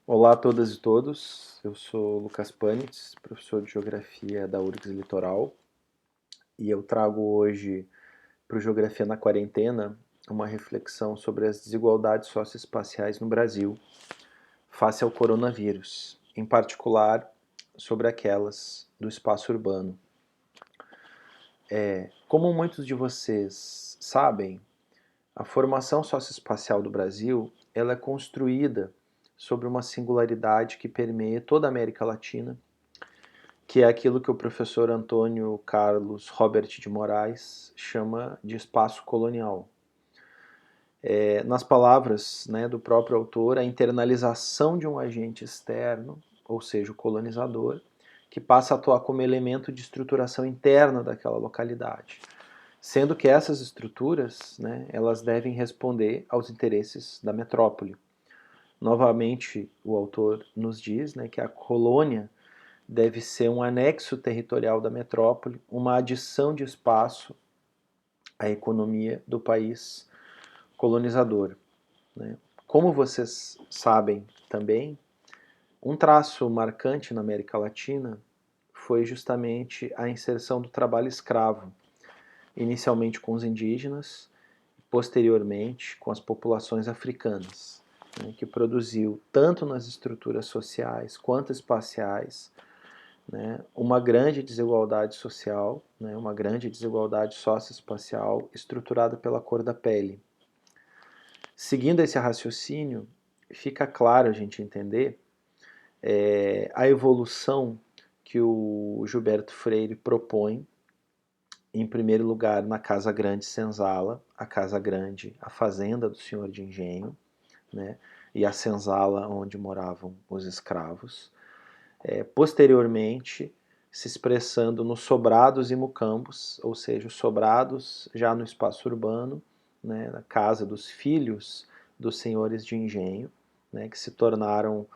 Olá a todas e todos, eu sou Lucas Panitz, professor de Geografia da URGS Litoral, e eu trago hoje para o Geografia na Quarentena uma reflexão sobre as desigualdades socioespaciais no Brasil face ao coronavírus, em particular sobre aquelas do espaço urbano. Como muitos de vocês sabem, a formação socioespacial do Brasil ela é construída sobre uma singularidade que permeia toda a América Latina, que é aquilo que o professor Antônio Carlos Robert de Moraes chama de espaço colonial. Nas palavras, do próprio autor, a internalização de um agente externo, ou seja, o colonizador, que passa a atuar como elemento de estruturação interna daquela localidade, sendo que essas estruturas, elas devem responder aos interesses da metrópole. Novamente, o autor nos diz, que a colônia deve ser um anexo territorial da metrópole, uma adição de espaço à economia do país colonizador. Como vocês sabem também, um traço marcante na América Latina foi justamente a inserção do trabalho escravo, inicialmente com os indígenas, posteriormente com as populações africanas, que produziu, tanto nas estruturas sociais quanto espaciais, uma grande desigualdade social, uma grande desigualdade socioespacial estruturada pela cor da pele. Seguindo esse raciocínio, fica claro a gente entender a evolução que o Gilberto Freire propõe, em primeiro lugar, na Casa Grande Senzala, a Casa Grande, a fazenda do senhor de engenho, e a senzala onde moravam os escravos. Posteriormente, se expressando nos sobrados e mucambos, ou seja, os sobrados já no espaço urbano, na casa dos filhos dos senhores de engenho, que se tornaram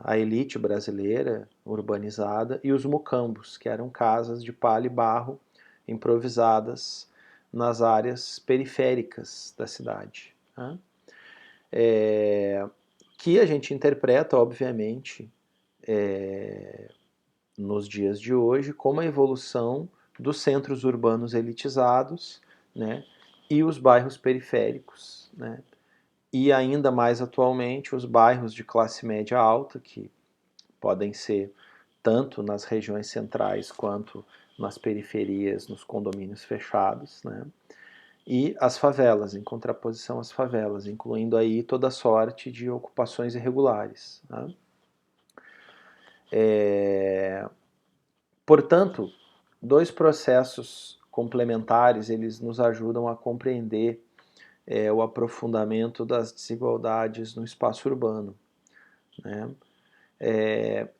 a elite brasileira urbanizada, e os mucambos, que eram casas de palha e barro improvisadas nas áreas periféricas da cidade. Que a gente interpreta, obviamente, nos dias de hoje, como a evolução dos centros urbanos elitizados, e os bairros periféricos, e ainda mais atualmente os bairros de classe média alta, que podem ser tanto nas regiões centrais quanto nas periferias, nos condomínios fechados, e as favelas, em contraposição às favelas, incluindo aí toda sorte de ocupações irregulares. Portanto, dois processos complementares, eles nos ajudam a compreender o aprofundamento das desigualdades no espaço urbano.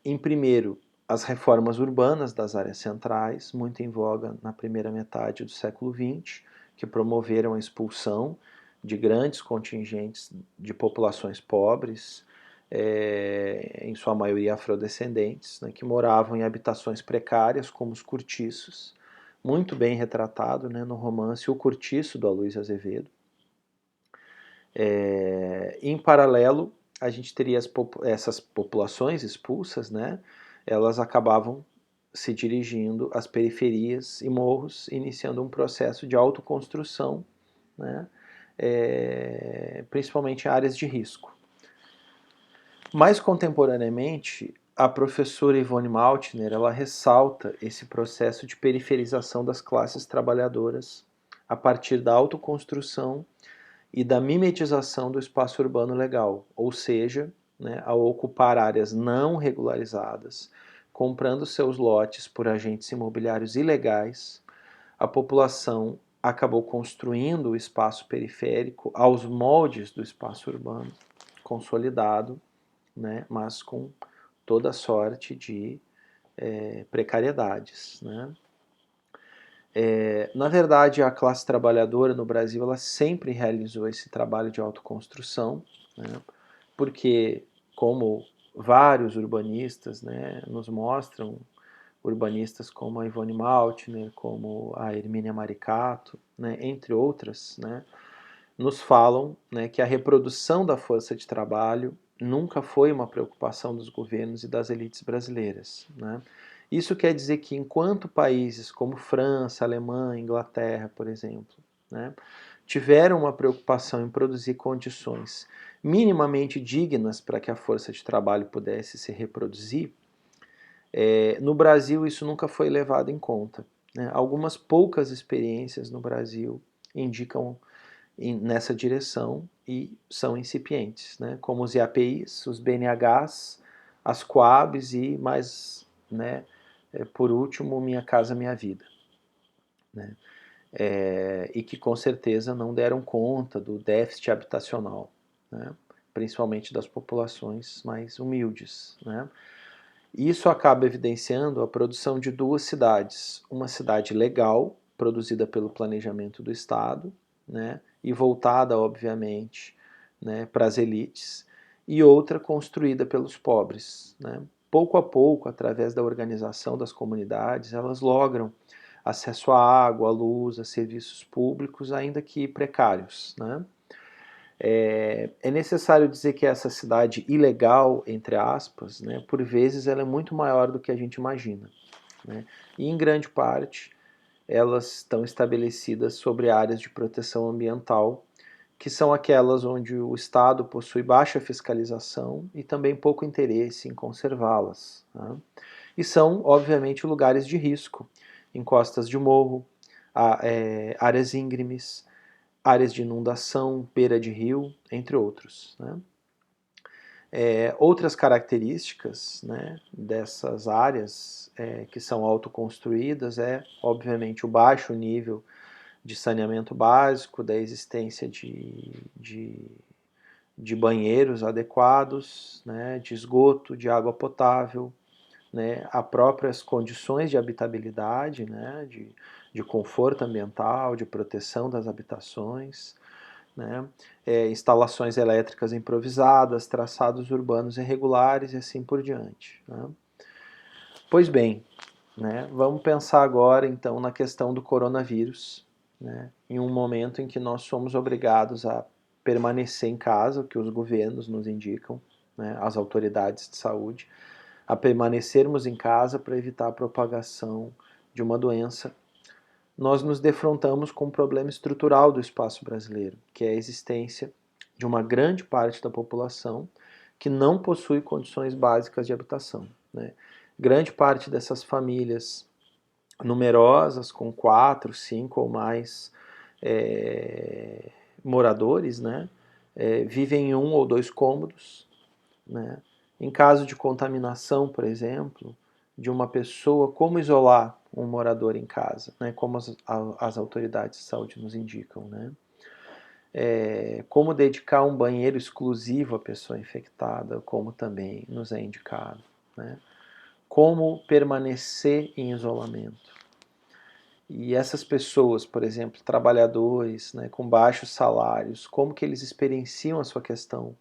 Em primeiro, as reformas urbanas das áreas centrais, muito em voga na primeira metade do século XX, que promoveram a expulsão de grandes contingentes de populações pobres, em sua maioria afrodescendentes, que moravam em habitações precárias, como os cortiços, muito bem retratado no romance O Cortiço, do Aloysio Azevedo. Em paralelo, a gente teria essas populações expulsas, elas acabavam se dirigindo às periferias e morros, iniciando um processo de autoconstrução, principalmente em áreas de risco. Mais contemporaneamente, a professora Yvonne Maltner, ela ressalta esse processo de periferização das classes trabalhadoras a partir da autoconstrução e da mimetização do espaço urbano legal, ou seja, ao ocupar áreas não regularizadas, comprando seus lotes por agentes imobiliários ilegais, a população acabou construindo o espaço periférico aos moldes do espaço urbano consolidado, mas com toda sorte de precariedades. Na verdade, a classe trabalhadora no Brasil ela sempre realizou esse trabalho de autoconstrução, porque, como vários urbanistas nos mostram, urbanistas como a Yvonne Maltner, como a Hermínia Maricato, entre outras, nos falam que a reprodução da força de trabalho nunca foi uma preocupação dos governos e das elites brasileiras, né? Isso quer dizer que enquanto países como França, Alemanha, Inglaterra, por exemplo, né, tiveram uma preocupação em produzir condições minimamente dignas para que a força de trabalho pudesse se reproduzir, no Brasil isso nunca foi levado em conta, né? Algumas poucas experiências no Brasil indicam nessa direção e são incipientes, né? Como os IAPIs, os BNHs, as Coabs e mais, né, por último, Minha Casa Minha Vida, né? E que com certeza não deram conta do déficit habitacional, né? Principalmente das populações mais humildes, né? Isso acaba evidenciando a produção de duas cidades, uma cidade legal, produzida pelo planejamento do Estado, né, e voltada, obviamente, né, para as elites, e outra construída pelos pobres, né. Pouco a pouco, através da organização das comunidades, elas logram acesso à água, à luz, a serviços públicos, ainda que precários, né. É necessário dizer que essa cidade ilegal, entre aspas, né, por vezes ela é muito maior do que a gente imagina, né? E em grande parte elas estão estabelecidas sobre áreas de proteção ambiental, que são aquelas onde o Estado possui baixa fiscalização e também pouco interesse em conservá-las, né? E são, obviamente, lugares de risco, encostas de morro, áreas íngremes, áreas de inundação, beira de rio, entre outros, né? Outras características, né, dessas áreas que são autoconstruídas obviamente, o baixo nível de saneamento básico, da existência de banheiros adequados, né, de esgoto, de água potável, né, a próprias condições de habitabilidade, né, de conforto ambiental, de proteção das habitações, né, instalações elétricas improvisadas, traçados urbanos irregulares e assim por diante, né. Pois bem, né, vamos pensar agora então na questão do coronavírus, né, em um momento em que nós somos obrigados a permanecer em casa, o que os governos nos indicam, né, as autoridades de saúde, a permanecermos em casa para evitar a propagação de uma doença. Nós nos defrontamos com um problema estrutural do espaço brasileiro, que é a existência de uma grande parte da população que não possui condições básicas de habitação, né? Grande parte dessas famílias numerosas, com 4, 5 ou mais moradores, né, vivem em um ou dois cômodos, né? Em caso de contaminação, por exemplo, de uma pessoa, como isolar um morador em casa, né? Como as autoridades de saúde nos indicam, né? Como dedicar um banheiro exclusivo à pessoa infectada, como também nos é indicado, né? Como permanecer em isolamento. E essas pessoas, por exemplo, trabalhadores, né, com baixos salários, como que eles experienciam a sua questão,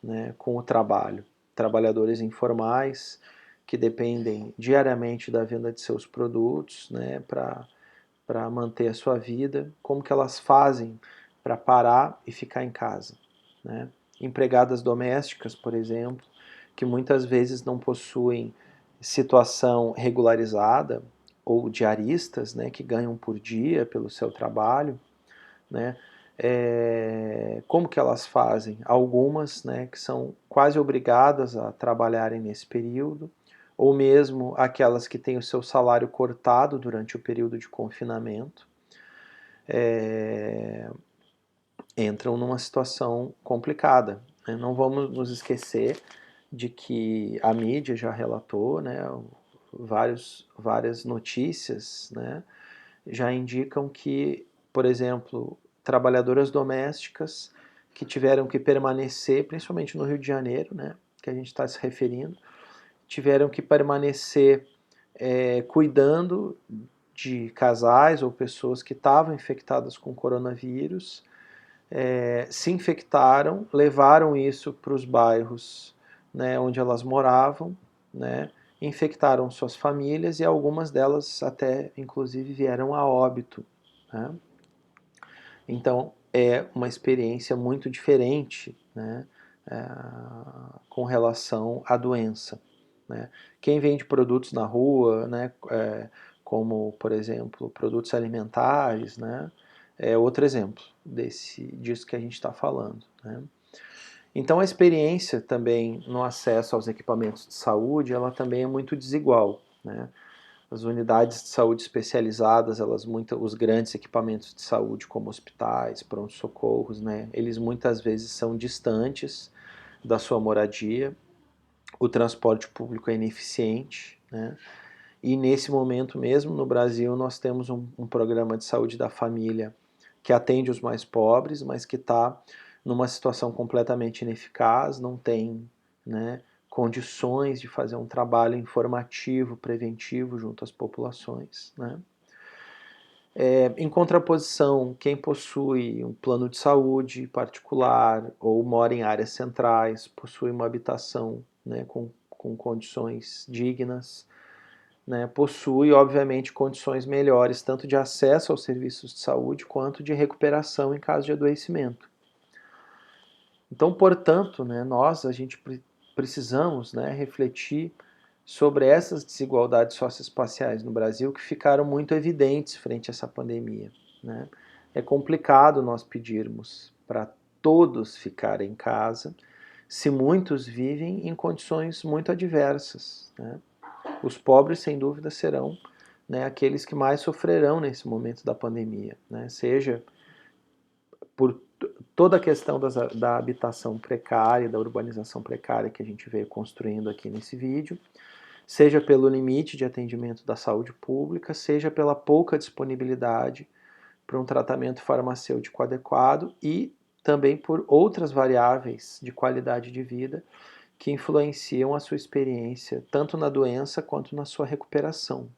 né, com o trabalho? Trabalhadores informais que dependem diariamente da venda de seus produtos, né, para manter a sua vida, como que elas fazem para parar e ficar em casa, né? Empregadas domésticas, por exemplo, que muitas vezes não possuem situação regularizada, ou diaristas, né, que ganham por dia pelo seu trabalho, né? Como que elas fazem? Algumas, né, que são quase obrigadas a trabalharem nesse período, ou mesmo aquelas que têm o seu salário cortado durante o período de confinamento, entram numa situação complicada, né? Não vamos nos esquecer de que a mídia já relatou, né, várias notícias, né, já indicam que, por exemplo, trabalhadoras domésticas que tiveram que permanecer, principalmente no Rio de Janeiro, né, que a gente está se referindo, tiveram que permanecer cuidando de casais ou pessoas que estavam infectadas com coronavírus, se infectaram, levaram isso para os bairros, né, onde elas moravam, né, infectaram suas famílias e algumas delas até, inclusive, vieram a óbito, né? Então, é uma experiência muito diferente, né, com relação à doença, né? Quem vende produtos na rua, né, como, por exemplo, produtos alimentares, né, é outro exemplo disso que a gente está falando, né? Então a experiência também no acesso aos equipamentos de saúde, ela também é muito desigual, né? As unidades de saúde especializadas, os grandes equipamentos de saúde, como hospitais, pronto-socorros, né, eles muitas vezes são distantes da sua moradia, o transporte público é ineficiente, né, e nesse momento mesmo no Brasil nós temos um programa de saúde da família que atende os mais pobres, mas que está numa situação completamente ineficaz, não tem, né, condições de fazer um trabalho informativo, preventivo junto às populações, né? Em contraposição, quem possui um plano de saúde particular ou mora em áreas centrais, possui uma habitação, né, com condições dignas, né, possui, obviamente, condições melhores, tanto de acesso aos serviços de saúde, quanto de recuperação em caso de adoecimento. Então, portanto, né, a gente precisamos, né, refletir sobre essas desigualdades socioespaciais no Brasil que ficaram muito evidentes frente a essa pandemia, né? É complicado nós pedirmos para todos ficarem em casa se muitos vivem em condições muito adversas, né? Os pobres, sem dúvida, serão, né, aqueles que mais sofrerão nesse momento da pandemia, né? Seja por toda a questão da habitação precária, da urbanização precária que a gente veio construindo aqui nesse vídeo, seja pelo limite de atendimento da saúde pública, seja pela pouca disponibilidade para um tratamento farmacêutico adequado e também por outras variáveis de qualidade de vida que influenciam a sua experiência, tanto na doença quanto na sua recuperação.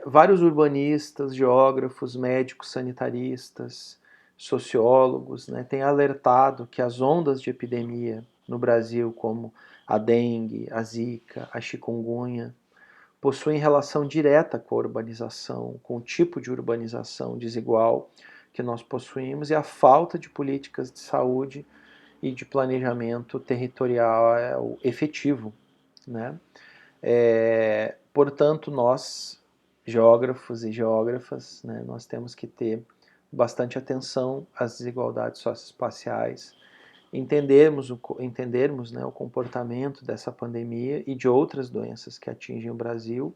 Vários urbanistas, geógrafos, médicos sanitaristas, sociólogos, né, têm alertado que as ondas de epidemia no Brasil, como a dengue, a zika, a chikungunya, possuem relação direta com a urbanização, com o tipo de urbanização desigual que nós possuímos e a falta de políticas de saúde e de planejamento territorial efetivo, né? Portanto, nós, geógrafos e geógrafas, né, nós temos que ter bastante atenção às desigualdades socioespaciais, entendermos, né, o comportamento dessa pandemia e de outras doenças que atingem o Brasil,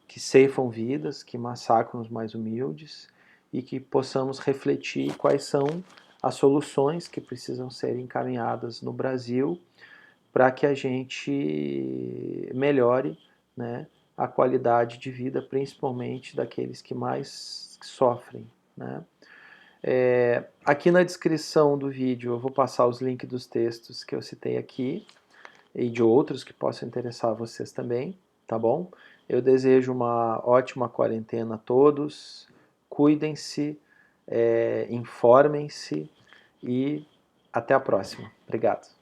que ceifam vidas, que massacram os mais humildes, e que possamos refletir quais são as soluções que precisam ser encaminhadas no Brasil para que a gente melhore, né, a qualidade de vida, principalmente daqueles que mais sofrem, né? Aqui na descrição do vídeo eu vou passar os links dos textos que eu citei aqui e de outros que possam interessar a vocês também, tá bom? Eu desejo uma ótima quarentena a todos, cuidem-se, informem-se e até a próxima. Obrigado.